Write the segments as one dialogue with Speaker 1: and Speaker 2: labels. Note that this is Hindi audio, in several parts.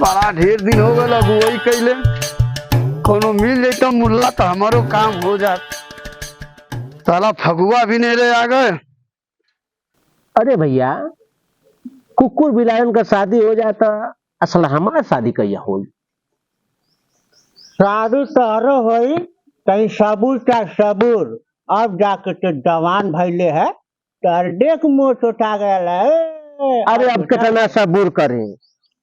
Speaker 1: बड़ा ढेर दिन हो गए वही कैले कोनो मिल जाता मुल्ला तो हमारो काम हो जात। साला फगुआ भी नहीं रहे आ गए।
Speaker 2: अरे भैया कुकुर बिलायन का शादी हो जाता, असल हमारा शादी कैया हो?
Speaker 3: शादी तोहरो होई कहीं सबूर का सबूर। अब जाके तो जवान भैले है तरडे के मोट उठा गया है।
Speaker 2: अरे अब कितना सबूर करें,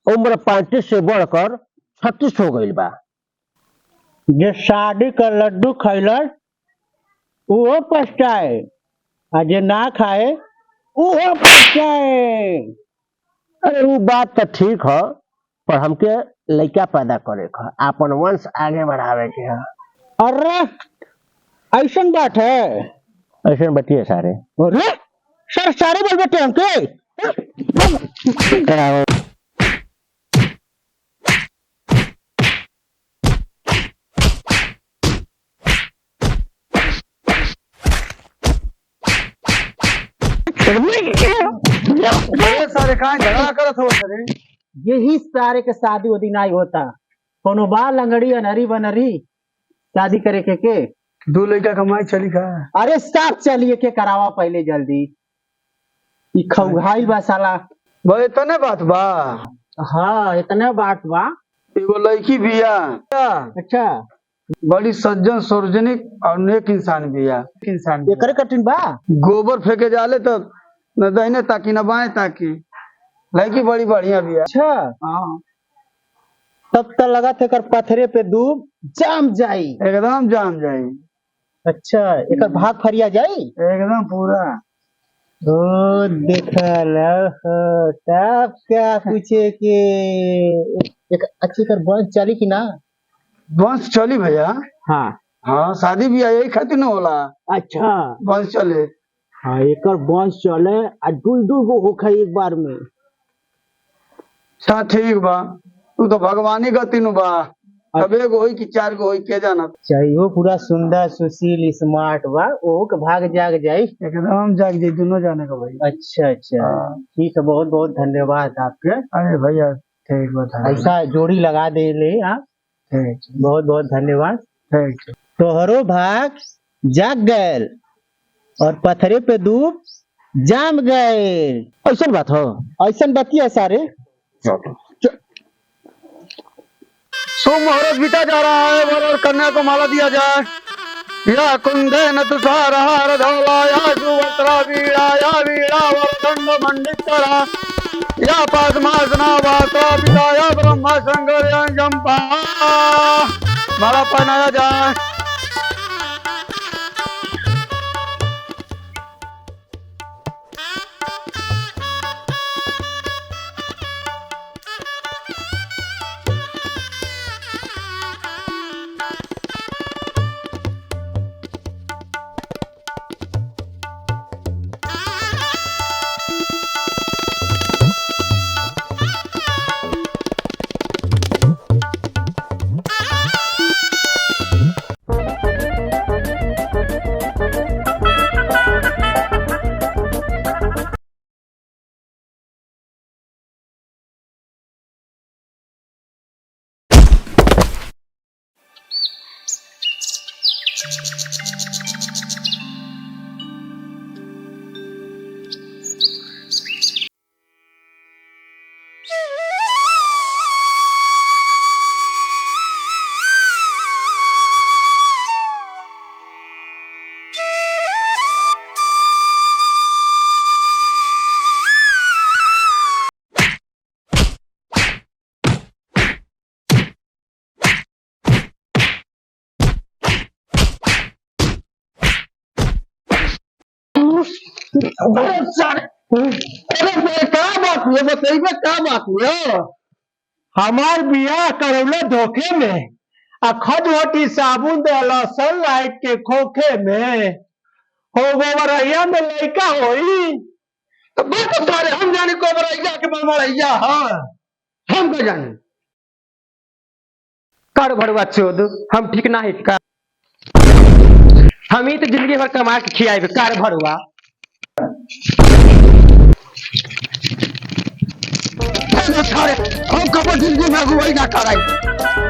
Speaker 2: उम्र 35 से बढ़कर 36 हो गई बा।
Speaker 3: जे शादी का लड्डू खैलस वो पछताए, और जे ना खाए वो पछताए।
Speaker 2: अरे वो बात तो ठीक है, पर हमके लड़का पैदा करे का, अपन वंश आगे बढ़ावे के है।
Speaker 3: अरे ऐसा बात है?
Speaker 2: ऐसे बतिए सारे।
Speaker 3: अरे सर सारे बोल बेटे हमके।
Speaker 1: सारे कहाँ झगड़ा करत हो सरे?
Speaker 3: यही सारे के शादी उदी नहीं होता। कोनो बाल लंगड़ी अनहरी बनरी शादी करे के
Speaker 1: दो लड़का कमाई चली खा।
Speaker 3: अरे साथ चलिए के करावा पहले जल्दी। ई खौघाई बा साला।
Speaker 1: भाई इतने बात बा?
Speaker 3: हाँ इतना बात बा।
Speaker 1: एगो लड़की बिया,
Speaker 3: अच्छा
Speaker 1: बड़ी सज्जन सार्वजनिक और नेक इंसान बिया। इंसान बिया।
Speaker 3: एकरे कठिन बा।
Speaker 1: गोबर फेंके जाले तो न दाहिने ताकि न बाएं ताकि। लड़की बड़ी बढ़िया बिया।
Speaker 3: अच्छा
Speaker 1: हाँ
Speaker 3: तब तो लगा थे कर पथरे पे दूब जाम जाई।
Speaker 1: एकदम जाम जाई।
Speaker 3: अच्छा एक भाग फरिया जाई
Speaker 1: एकदम पूरा।
Speaker 3: ओ देखल तब क्या पूछे के एक अच्छी कर बंस चली कि ना?
Speaker 1: बंस चली भैया।
Speaker 3: हाँ
Speaker 1: हाँ शादी भी यही खातिर न होला।
Speaker 3: अच्छा
Speaker 1: बंस चले।
Speaker 3: हाँ एकर बंस चले आ दुल गो होखा एक बार में।
Speaker 1: अच्छा ठीक बा, तू तो भगवानी गति नु बा। अब एगो होई कि चार गो होई के जानत।
Speaker 3: चाहिए पूरा सुंदर सुशील स्मार्ट बा, ओ के भाग जाग जाई।
Speaker 1: एकदम जाग जाई दोनों जाने का भाई।
Speaker 3: अच्छा अच्छा ठीक है, बहुत बहुत धन्यवाद आपके।
Speaker 1: अरे भैया ठीक बता।
Speaker 3: ऐसा जोड़ी लगा दे ले आप।
Speaker 1: ठीक
Speaker 3: बहुत बहुत धन्यवाद।
Speaker 1: ठीक।
Speaker 3: तोहरो भाग जाग गए और पथरे पे दूब जाम गए।
Speaker 2: ऐसा बात हो?
Speaker 3: ऐसा बतिया सारे।
Speaker 1: शुभ मुहूर्त बीता जा रहा है, वर और कन्या को माला दिया जाए। या कुंदे न तुषारा हार धौला या सुवस्त्रा वीणा या वीणा वरदंड मंडितरा या पद्मासना वासा पिता या ब्रह्मा शंकर या जंपा। माला पहनाया जाए।
Speaker 3: हमार बियाह करौले धोखे में खजवटी साबुन देला सनलाइट के खोखे में हो गोबरैया में लड़का होई।
Speaker 1: तो बस सारे हम जाने को बरैया के बरैया। हाँ हम को जाने
Speaker 4: कर भरवा चोद हम ठीक ना है का। हम ही तो जिंदगी भर कमा के खियाए कार भरवा।
Speaker 1: सारे हम कपट जिंदगी में अगुवाई ना कराई